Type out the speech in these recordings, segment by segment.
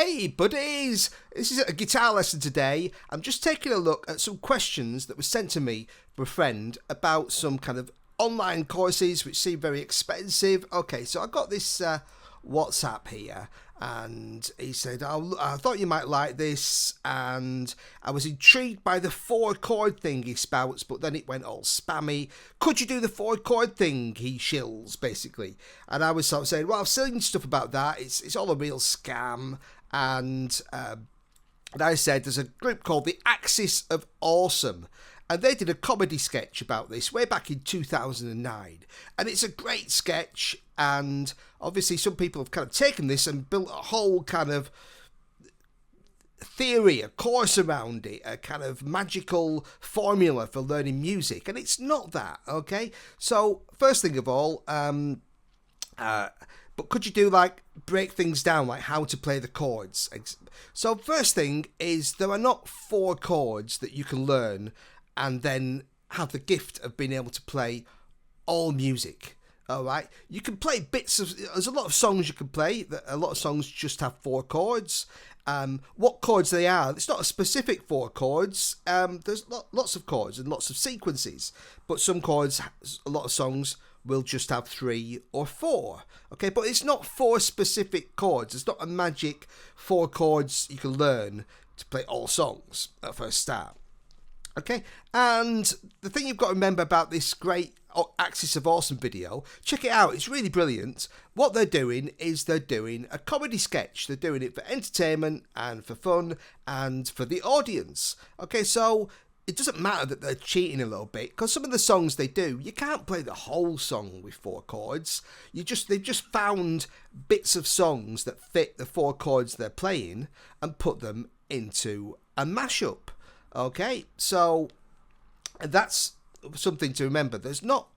Hey buddies, this is a guitar lesson today. I'm just taking a look at some questions that were sent to me from a friend about some kind of online courses which seem very expensive. Okay, so I got this WhatsApp here, and he said, I thought you might like this, and I was intrigued by the 4-chord thing he spouts, but then it went all spammy. Could you do the 4-chord thing, he shills, basically. And I was sort of saying, well, I've seen stuff about that, it's all a real scam. And I said, there's a group called the Axis of Awesome, and they did a comedy sketch about this way back in 2009. And it's a great sketch, and obviously some people have kind of taken this and built a whole kind of theory, a course around it, a kind of magical formula for learning music. And it's not that, okay? So, first thing of all, but could you do, like, break things down, like how to play the chords? So first thing is, there are not 4 chords that you can learn and then have the gift of being able to play all music. All right, you can play bits of. There's a lot of songs you can play. A lot of songs just have 4 chords. What chords they are? It's not a specific 4 chords. There's lots of chords and lots of sequences. But some chords, a lot of songs will just have 3 or 4. Okay, but it's not 4 specific chords. It's not a magic 4 chords you can learn to play all songs at first start. Okay, and the thing you've got to remember about this great Axis of Awesome video, check it out, it's really brilliant. What they're doing is they're doing a comedy sketch. They're doing it for entertainment and for fun and for the audience. Okay, so it doesn't matter that they're cheating a little bit, because some of the songs they do, you can't play the whole song with 4 chords. They've just found bits of songs that fit the 4 chords they're playing and put them into a mashup. Okay, so that's something to remember. There's not,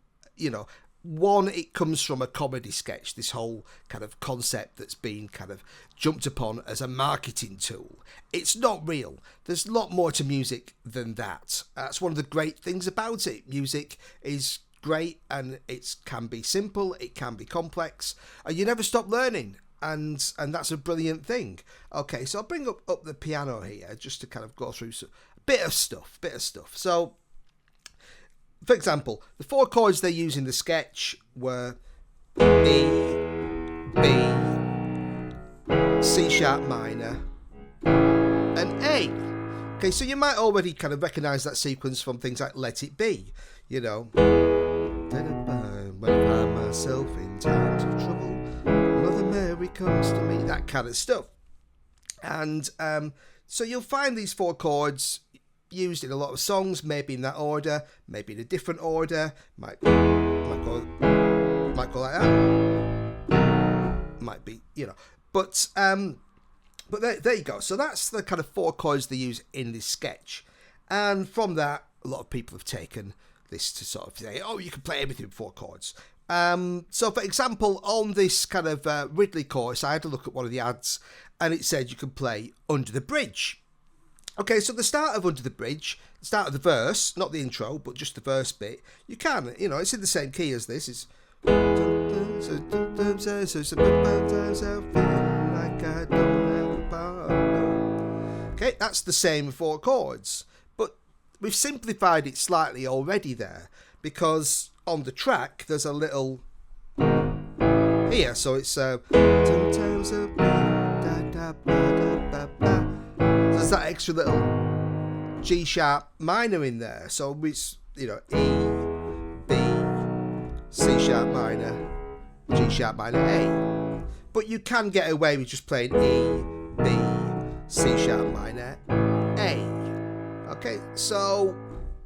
one, it comes from a comedy sketch, this whole kind of concept that's been kind of jumped upon as a marketing tool. It's not real. There's a lot more to music than that. That's one of the great things about it. Music is great, and it can be simple, it can be complex, and you never stop learning. And that's a brilliant thing. Okay, so I'll bring up the piano here just to kind of go through a bit of stuff. So, for example, the 4 chords they use in the sketch were E, B, C sharp minor, and A. Okay, so you might already kind of recognise that sequence from things like Let It Be, When I find myself in times of trouble, Mother Mary comes to me, that kind of stuff. And so you'll find these 4 chords used in a lot of songs, maybe in that order, maybe in a different order, might go like that, might be, but there you go. So that's the kind of 4 chords they use in this sketch, and from that, a lot of people have taken this to sort of say, oh, you can play everything with 4 chords. So, for example, on this kind of Ridley course, I had to look at one of the ads, and it said you can play Under the Bridge. Okay, so the start of Under the Bridge, the start of the verse, not the intro, but just the verse bit, you can, it's in the same key as this. It's okay, that's the same 4 chords, but we've simplified it slightly already there, because on the track there's a little here, so it's there's that extra little G sharp minor in there, so it's E, B, C sharp minor, G sharp minor, A. But you can get away with just playing E, B, C sharp minor, A. Okay, so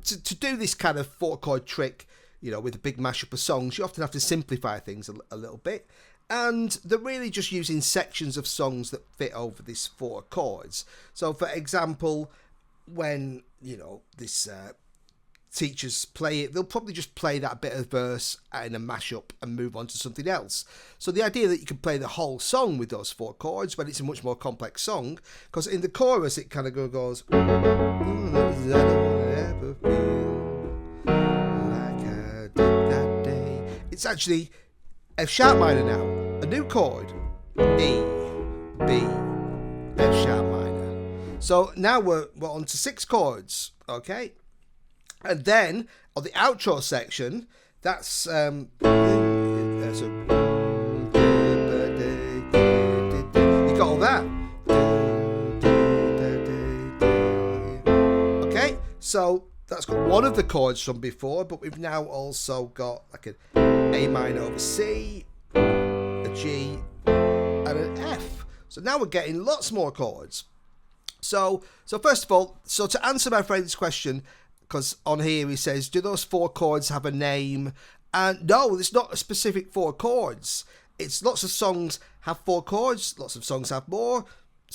to do this kind of 4 chord trick, with a big mashup of songs, you often have to simplify things a little bit. And they're really just using sections of songs that fit over these 4 chords. So, for example, when, this teachers play it, they'll probably just play that bit of verse in a mashup and move on to something else. So the idea that you can play the whole song with those 4 chords when it's a much more complex song, because in the chorus it kind of goes, I don't ever feel like I did that day. It's actually F sharp minor now, a new chord, E, B, A, So now we're on to 6 chords, okay? And then on the outro section, that's you got all that. Okay, so that's got one of the chords from before, but we've now also got like an A minor over C, a G, and an F. So now we're getting lots more chords. So first of all, so to answer my friend's question, because on here he says, do those 4 chords have a name? And no, it's not a specific 4 chords. It's lots of songs have 4 chords, lots of songs have more,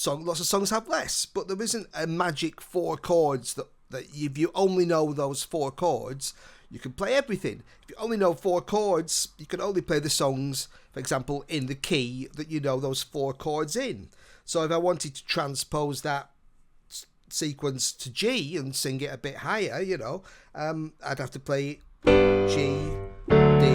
lots of songs have less. But there isn't a magic 4 chords that if you only know those 4 chords, you can play everything. If you only know 4 chords, you can only play the songs, for example, in the key that you know those 4 chords in. So if I wanted to transpose that sequence to G and sing it a bit higher, you know, I'd have to play G, D,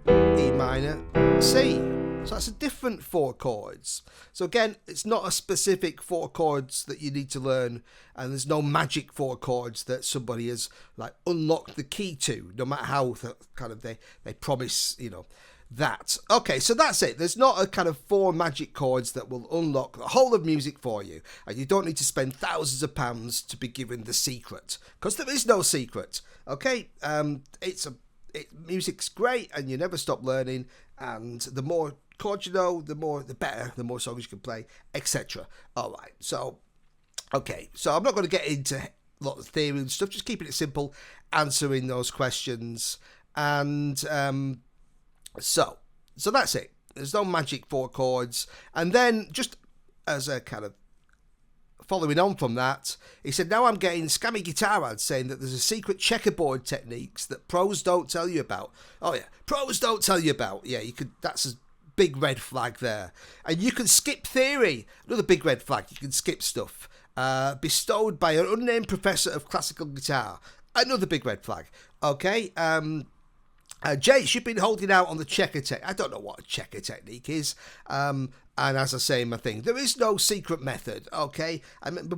E minor, C. So that's a different 4 chords. So again, it's not a specific 4 chords that you need to learn, and there's no magic 4 chords that somebody has like unlocked the key to, no matter how kind of they promise, you know, that. Okay, so that's it. There's not a kind of 4 magic chords that will unlock the whole of music for you, and you don't need to spend thousands of pounds to be given the secret, because there is no secret. Okay, music's great, and you never stop learning, and the more chords you know, the better, the more songs you can play, etc. All right, so okay, so I'm not going to get into a lot of theory and stuff, just keeping it simple, answering those questions, and so that's it. There's no magic 4 chords. And then just as a kind of following on from that, he said, now I'm getting scammy guitar ads saying that there's a secret checkerboard techniques that pros don't tell you about. Oh yeah, pros don't tell you about. Yeah, you could. That's a big red flag there. And you can skip theory. Another big red flag. You can skip stuff. Bestowed by an unnamed professor of classical guitar. Another big red flag. Okay. Jace, you've been holding out on the checker technique. I don't know what a checker technique is. And as I say in my thing, there is no secret method, okay? I remember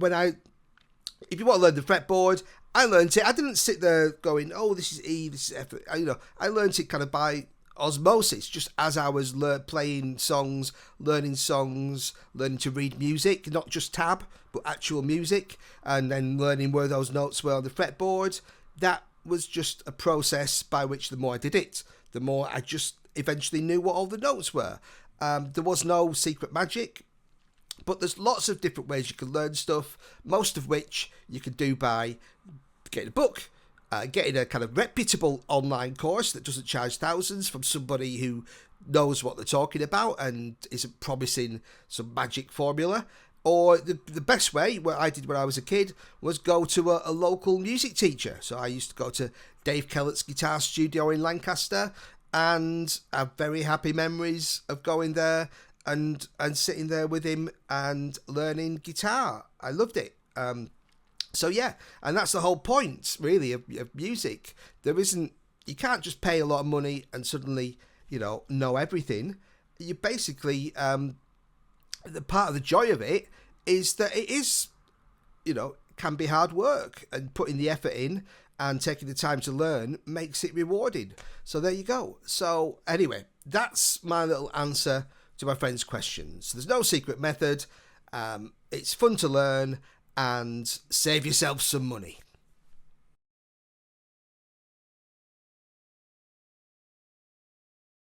if you want to learn the fretboard, I learned it. I didn't sit there going, oh, this is E, this is F. I learned it kind of by osmosis, just as I was playing songs, learning to read music, not just tab, but actual music, and then learning where those notes were on the fretboard. That was just a process by which the more I did it, the more I just eventually knew what all the notes were. There was no secret magic, but there's lots of different ways you can learn stuff, most of which you can do by getting a book, getting a kind of reputable online course that doesn't charge thousands from somebody who knows what they're talking about and isn't promising some magic formula. Or the best way, what I did when I was a kid, was go to a local music teacher. So I used to go to Dave Kellett's guitar studio in Lancaster, and I have very happy memories of going there and sitting there with him and learning guitar. I loved it. So yeah, and that's the whole point, really, of music. You can't just pay a lot of money and suddenly, know everything. You basically... the part of the joy of it is that it is, can be hard work, and putting the effort in and taking the time to learn makes it rewarding. So there you go. So anyway, that's my little answer to my friend's questions. There's no secret method. It's fun to learn, and save yourself some money.